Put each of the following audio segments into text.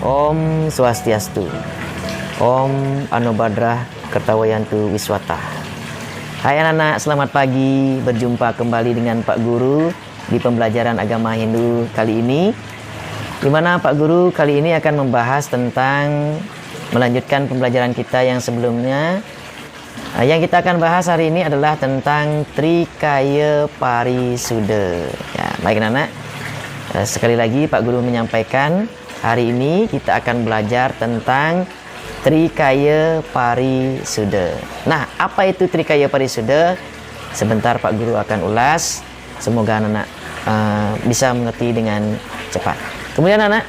Om Swastiastu. Om Anubadrah Kertawayantu Wiswata. Hai anak-anak, selamat pagi. Berjumpa kembali dengan Pak Guru di pembelajaran agama Hindu kali ini, di mana Pak Guru kali ini akan membahas tentang melanjutkan pembelajaran kita yang sebelumnya. Yang kita akan bahas hari ini adalah tentang Trikaya Parisuda. Ya, baik anak-anak. Sekali lagi Pak Guru menyampaikan, hari ini kita akan belajar tentang Trikaya Parisuda. Nah, apa itu Trikaya Parisuda? Sebentar Pak Guru akan ulas. Semoga anak-anak bisa mengerti dengan cepat. Kemudian anak,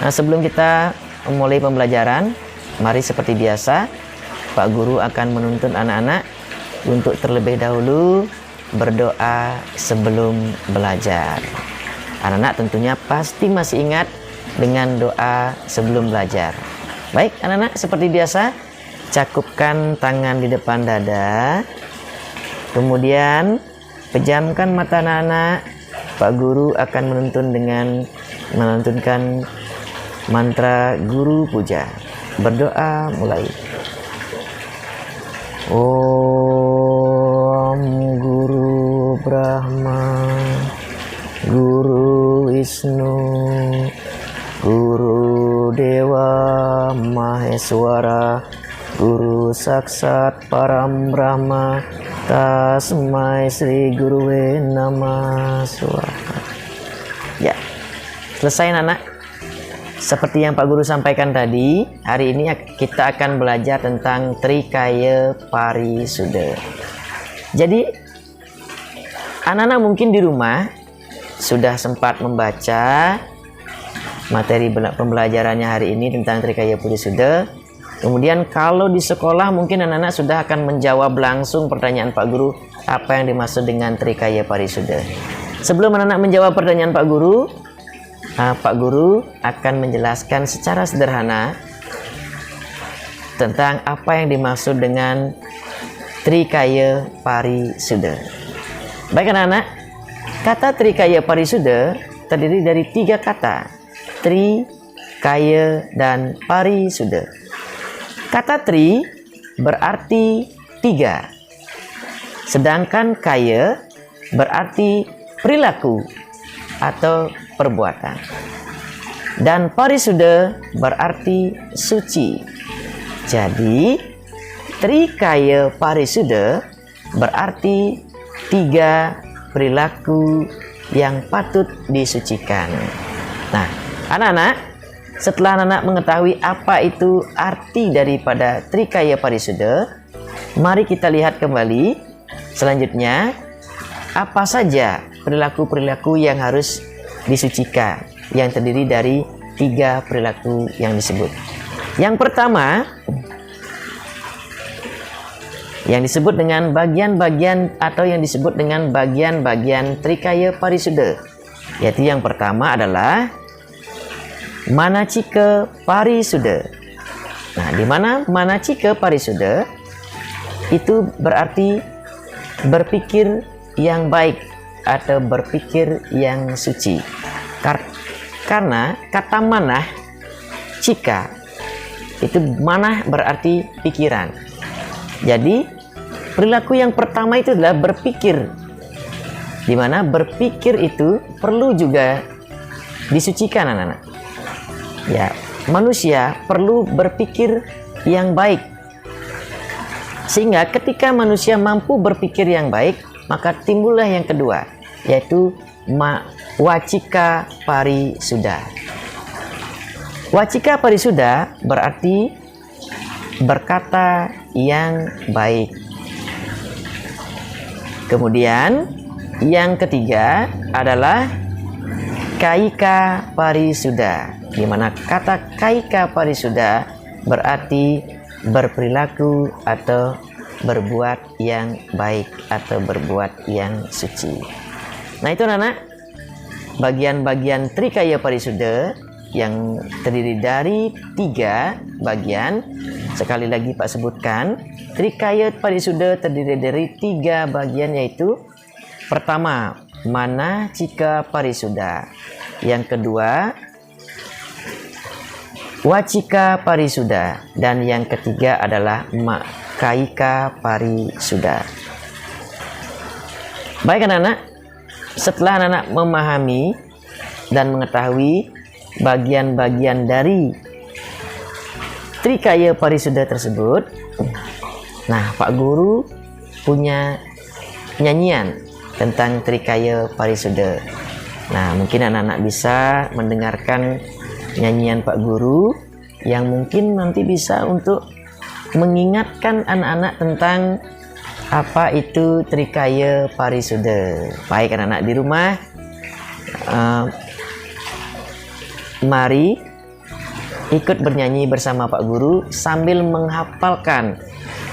sebelum kita memulai pembelajaran, mari seperti biasa Pak Guru akan menuntun anak-anak untuk terlebih dahulu berdoa sebelum belajar. Anak-anak tentunya pasti masih ingat dengan doa sebelum belajar. Baik anak-anak, seperti biasa cakupkan tangan di depan dada. Kemudian pejamkan mata anak-anak. Pak Guru akan menuntunkan mantra Guru Puja. Berdoa mulai. Om Guru Brahma, Guru Wisnu, Guru Dewa Maheswara, Guru Saksat Param Brahma, Tasmai Sri Guruwe Namah Swaha. Ya, selesai anak. Seperti yang Pak Guru sampaikan tadi, hari ini kita akan belajar tentang Trikaya Parisuda. Jadi, anak-anak mungkin di rumah sudah sempat membaca materi pembelajarannya hari ini tentang Trikaya Parisuda. Kemudian kalau di sekolah mungkin anak-anak sudah akan menjawab langsung pertanyaan Pak Guru, apa yang dimaksud dengan Trikaya Parisuda. Sebelum anak-anak menjawab pertanyaan Pak Guru akan menjelaskan secara sederhana tentang apa yang dimaksud dengan Trikaya Parisuda. Baik anak-anak, kata Trikaya Parisuda terdiri dari 3 kata, Tri, Kaya, dan Parisuda. Kata Tri berarti 3, sedangkan Kaya berarti perilaku atau perbuatan, dan Parisuda berarti suci. Jadi Trikaya Parisuda berarti 3 perilaku yang patut disucikan. Nah, anak-anak, setelah anak-anak mengetahui apa itu arti daripada Trikaya Parisuda, mari kita lihat kembali selanjutnya apa saja perilaku-perilaku yang harus disucikan, yang terdiri dari 3 perilaku yang disebut. Yang pertama, yang disebut dengan bagian-bagian atau yang disebut dengan bagian-bagian Trikaya Parisuda, yaitu yang pertama adalah Manacika Parisuda. Nah, di mana Manacika Parisuda itu berarti berpikir yang baik atau berpikir yang suci. Karena kata manah, cika, itu manah berarti pikiran. Jadi perilaku yang pertama itu adalah berpikir, di mana berpikir itu perlu juga disucikan anak-anak. Ya, manusia perlu berpikir yang baik, sehingga ketika manusia mampu berpikir yang baik, maka timbullah yang kedua, yaitu Wacika Parisuda. Wacika Parisuda berarti berkata yang baik. Kemudian yang ketiga adalah Kaika Parisuda, di mana kata Kaika Parisuda berarti berperilaku atau berbuat yang baik atau berbuat yang suci. Nah, itu anak-anak, bagian-bagian Trikaya Parisuda yang terdiri dari 3 bagian. Sekali lagi Pak sebutkan, Trikaya Parisuda terdiri dari 3 bagian, yaitu pertama Manacika Parisuda, yang kedua wacika parisuda, dan yang ketiga adalah kaika parisuda. Baik anak-anak, setelah anak-anak memahami dan mengetahui bagian-bagian dari Trikaya Parisuda tersebut, nah Pak Guru punya nyanyian tentang Trikaya Parisuda. Nah, mungkin anak-anak bisa mendengarkan nyanyian Pak Guru yang mungkin nanti bisa untuk mengingatkan anak-anak tentang apa itu Trikaya Parisuda. Baik anak-anak di rumah, mari ikut bernyanyi bersama Pak Guru sambil menghafalkan,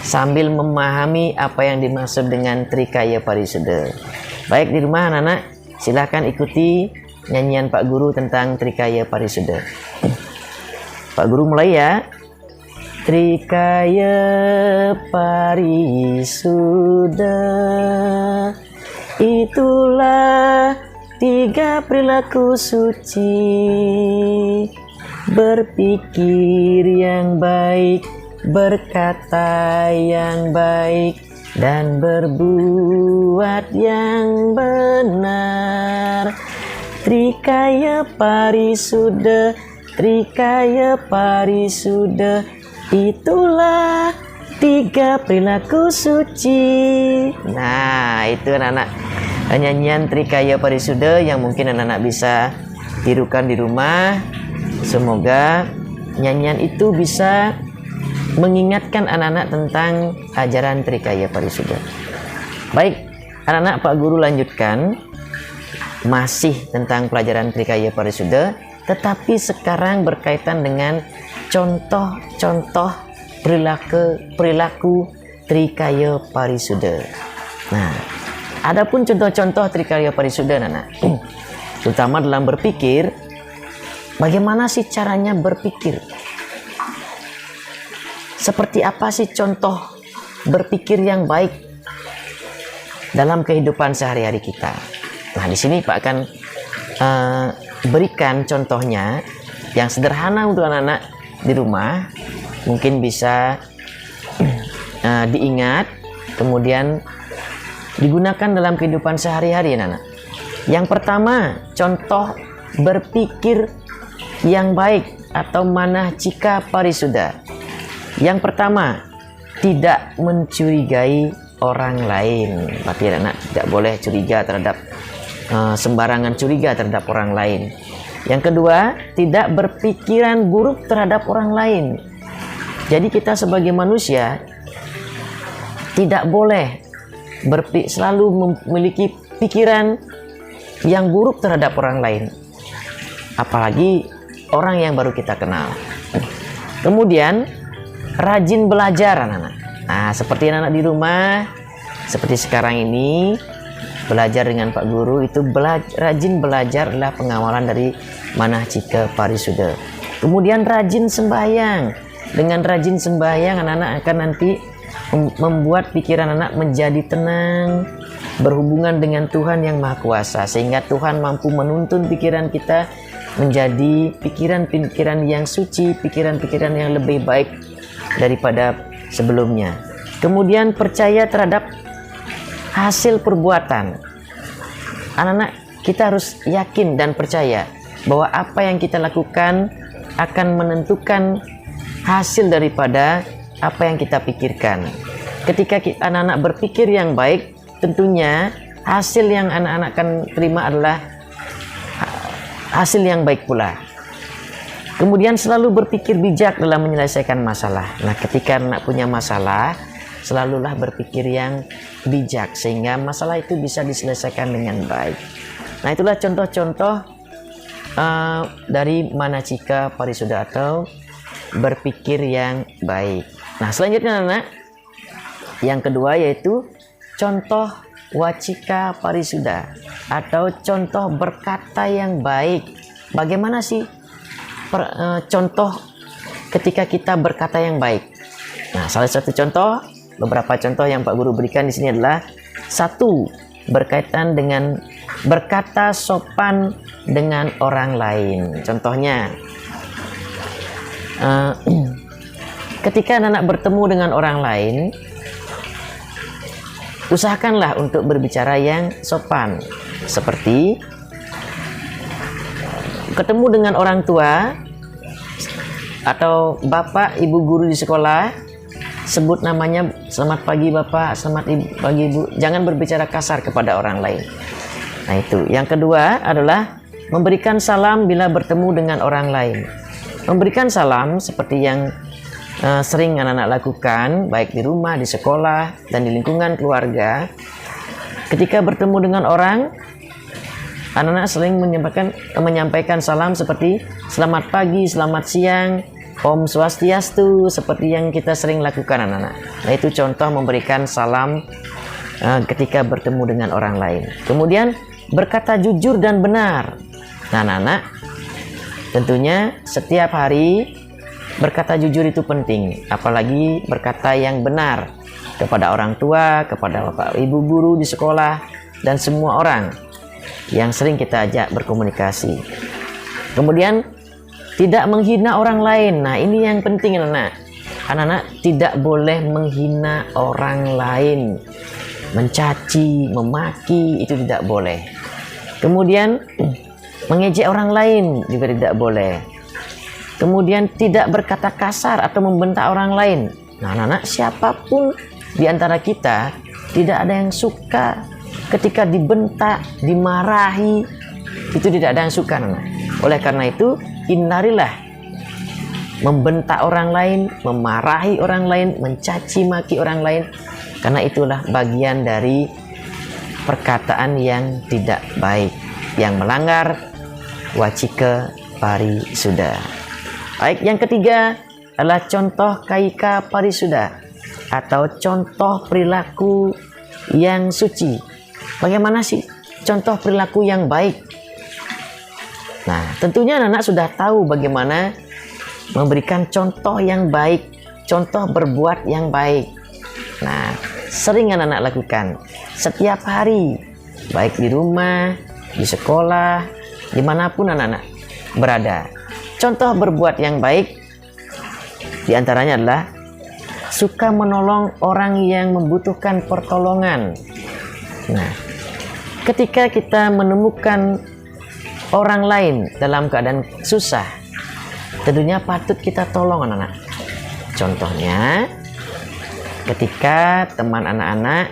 sambil memahami apa yang dimaksud dengan Trikaya Parisuda. Baik di rumah anak-anak, silakan ikuti nyanyian Pak Guru tentang Trikaya Parisuda. Pak Guru mulai ya. Trikaya Parisuda, itulah 3 perilaku suci: berpikir yang baik, berkata yang baik, dan berbuat yang benar. Trikaya Parisuda, Trikaya Parisuda, itulah 3 perilaku suci. Nah, itu anak-anak nyanyian Trikaya Parisuda yang mungkin anak-anak bisa tirukan di rumah. Semoga nyanyian itu bisa mengingatkan anak-anak tentang ajaran Trikaya Parisuda. Baik, anak-anak, Pak Guru lanjutkan masih tentang pelajaran Trikaya Parisuda, tetapi sekarang berkaitan dengan contoh-contoh perilaku Trikaya Parisuda. Nah, adapun contoh-contoh Trikaya Parisuda, anak-anak, terutama dalam berpikir, bagaimana sih caranya berpikir? Seperti apa sih contoh berpikir yang baik dalam kehidupan sehari-hari kita? Nah, di sini Pak akan berikan contohnya yang sederhana untuk anak-anak di rumah, mungkin bisa diingat, kemudian digunakan dalam kehidupan sehari-hari, anak-anak. Yang pertama, contoh berpikir yang baik atau manahcika parisuda. Yang pertama, tidak mencurigai orang lain. Berarti anak-anak tidak boleh curiga terhadap sembarangan curiga terhadap orang lain. Yang kedua, tidak berpikiran buruk terhadap orang lain. Jadi kita sebagai manusia tidak boleh selalu memiliki pikiran yang buruk terhadap orang lain, apalagi orang yang baru kita kenal. Kemudian rajin belajar, anak-anak. Nah, seperti anak-anak di rumah, seperti sekarang ini belajar dengan Pak Guru, itu rajin belajar adalah pengawalan dari manahcika parisuda. Kemudian rajin sembahyang. Dengan rajin sembahyang, anak-anak akan nanti membuat pikiran anak menjadi tenang, berhubungan dengan Tuhan yang Maha Kuasa, sehingga Tuhan mampu menuntun pikiran kita menjadi pikiran-pikiran yang suci, pikiran-pikiran yang lebih baik daripada sebelumnya. Kemudian percaya terhadap hasil perbuatan. Anak-anak, kita harus yakin dan percaya bahwa apa yang kita lakukan akan menentukan hasil daripada apa yang kita pikirkan. Ketika anak-anak berpikir yang baik, tentunya hasil yang anak-anak akan terima adalah hasil yang baik pula. Kemudian selalu berpikir bijak dalam menyelesaikan masalah. Nah, ketika anak punya masalah, selalulah berpikir yang bijak sehingga masalah itu bisa diselesaikan dengan baik. Nah, itulah contoh-contoh dari manahcika parisuda atau berpikir yang baik. Nah, selanjutnya anak, yang kedua yaitu contoh wacika parisuda atau contoh berkata yang baik. Bagaimana sih contoh ketika kita berkata yang baik? Nah, salah satu contoh, beberapa contoh yang Pak Guru berikan di sini adalah satu, berkaitan dengan berkata sopan dengan orang lain. Contohnya, ketika anak-anak bertemu dengan orang lain, usahakanlah untuk berbicara yang sopan. Seperti ketemu dengan orang tua atau bapak, ibu guru di sekolah, sebut namanya, selamat pagi bapak, selamat pagi ibu. Jangan berbicara kasar kepada orang lain. Nah itu. Yang kedua adalah memberikan salam bila bertemu dengan orang lain. Memberikan salam seperti yang sering anak-anak lakukan, baik di rumah, di sekolah, dan di lingkungan keluarga. Ketika bertemu dengan orang, anak-anak sering menyampaikan salam seperti selamat pagi, selamat siang, Om Swastiastu, seperti yang kita sering lakukan anak-anak. Nah itu contoh memberikan salam ketika bertemu dengan orang lain. Kemudian berkata jujur dan benar. Nah anak-anak, tentunya setiap hari berkata jujur itu penting, apalagi berkata yang benar kepada orang tua, kepada bapak ibu guru di sekolah, dan semua orang yang sering kita ajak berkomunikasi. Kemudian tidak menghina orang lain. Nah ini yang penting anak-anak. Anak-anak tidak boleh menghina orang lain, mencaci, memaki, itu tidak boleh. Kemudian mengejek orang lain juga tidak boleh. Kemudian tidak berkata kasar atau membentak orang lain. Nah anak-anak, siapapun di antara kita tidak ada yang suka ketika dibentak, dimarahi. Itu tidak ada yang suka anak-anak. Oleh karena itu hindarilah membentak orang lain, memarahi orang lain, mencaci maki orang lain, karena itulah bagian dari perkataan yang tidak baik, yang melanggar wacike parisuda. Baik, yang ketiga adalah contoh kaika parisuda atau contoh perilaku yang suci. Bagaimana sih contoh perilaku yang baik? Nah, tentunya anak-anak sudah tahu bagaimana memberikan contoh yang baik, contoh berbuat yang baik. Nah, sering anak-anak lakukan setiap hari, baik di rumah, di sekolah, dimanapun anak-anak berada. Contoh berbuat yang baik diantaranya adalah suka menolong orang yang membutuhkan pertolongan. Nah, ketika kita menemukan orang lain dalam keadaan susah, tentunya patut kita tolong anak-anak. Contohnya, ketika teman anak-anak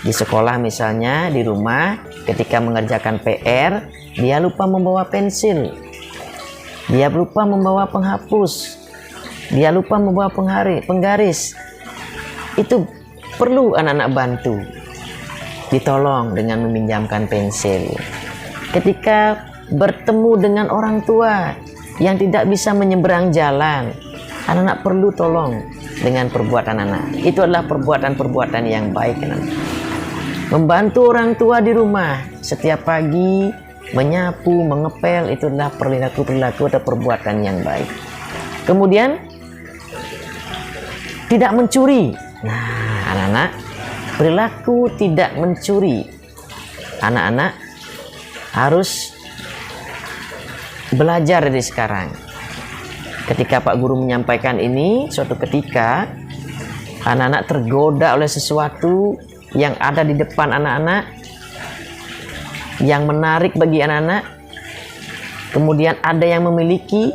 di sekolah misalnya, di rumah, ketika mengerjakan PR, dia lupa membawa pensil, dia lupa membawa penghapus, dia lupa membawa penggaris. Itu perlu anak-anak bantu, ditolong dengan meminjamkan pensil. Ketika bertemu dengan orang tua yang tidak bisa menyeberang jalan, anak-anak perlu tolong dengan perbuatan anak. Itu adalah perbuatan-perbuatan yang baik anak-anak. Membantu orang tua di rumah setiap pagi, menyapu, mengepel, itu adalah perilaku-perilaku atau perbuatan yang baik. Kemudian tidak mencuri. Nah anak-anak, perilaku tidak mencuri, anak-anak harus belajar dari sekarang. Ketika Pak Guru menyampaikan ini, suatu ketika anak-anak tergoda oleh sesuatu yang ada di depan anak-anak, yang menarik bagi anak-anak, kemudian ada yang memiliki,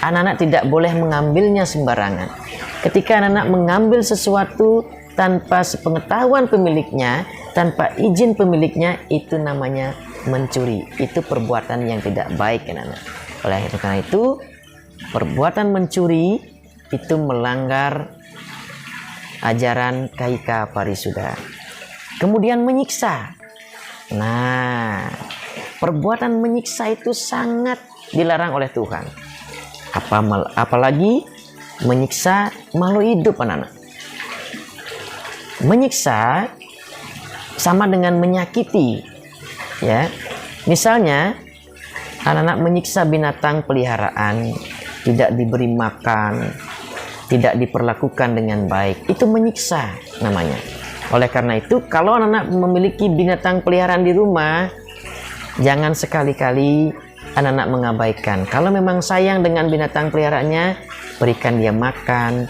anak-anak tidak boleh mengambilnya sembarangan. Ketika anak-anak mengambil sesuatu tanpa sepengetahuan pemiliknya, tanpa izin pemiliknya, itu namanya mencuri. Itu perbuatan yang tidak baik anak-anak. Oleh karena itu, perbuatan mencuri itu melanggar ajaran kaika parisuda. Kemudian menyiksa. Nah, perbuatan menyiksa itu sangat dilarang oleh Tuhan. Apalagi menyiksa makhluk hidup anak-anak. Menyiksa sama dengan menyakiti, ya. Misalnya anak-anak menyiksa binatang peliharaan, tidak diberi makan, tidak diperlakukan dengan baik, itu menyiksa namanya. Oleh karena itu, kalau anak-anak memiliki binatang peliharaan di rumah, jangan sekali-kali anak-anak mengabaikan. Kalau memang sayang dengan binatang peliharaannya, berikan dia makan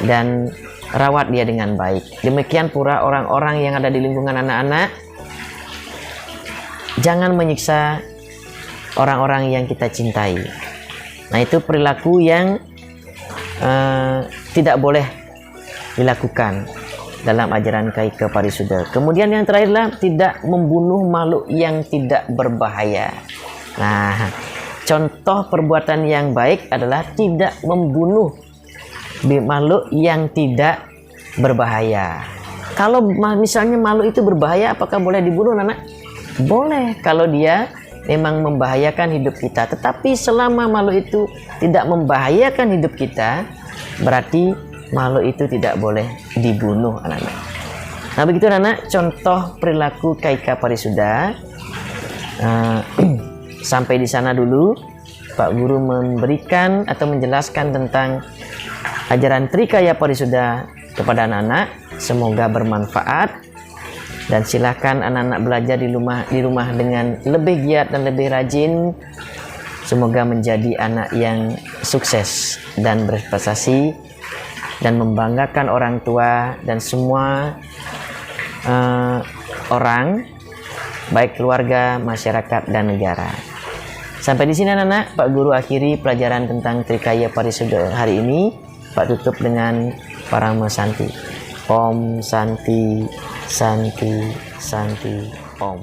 dan rawat dia dengan baik. Demikian pula orang-orang yang ada di lingkungan anak-anak, jangan menyiksa orang-orang yang kita cintai. Nah, itu perilaku yang tidak boleh dilakukan dalam ajaran Kaika Parisuda. Kemudian yang terakhirlah tidak membunuh makhluk yang tidak berbahaya. Nah, contoh perbuatan yang baik adalah tidak membunuh makhluk yang tidak berbahaya. Kalau misalnya makhluk itu berbahaya, apakah boleh dibunuh, anak? Boleh kalau dia memang membahayakan hidup kita. Tetapi selama makhluk itu tidak membahayakan hidup kita, berarti makhluk itu tidak boleh dibunuh, anak-anak. Nah, begitu anak-anak contoh perilaku Kaika Parisuda. Sampai di sana dulu Pak Guru memberikan atau menjelaskan tentang ajaran Trikaya Parisuda kepada anak-anak. Semoga bermanfaat dan silakan anak-anak belajar di rumah dengan lebih giat dan lebih rajin. Semoga menjadi anak yang sukses dan berprestasi dan membanggakan orang tua dan semua orang, baik keluarga, masyarakat, dan negara. Sampai di sini anak-anak, Pak Guru akhiri pelajaran tentang Trikaya Parisuda hari ini. Pak tutup dengan Parama Santi. Om Santi, Santi, Santi, Om.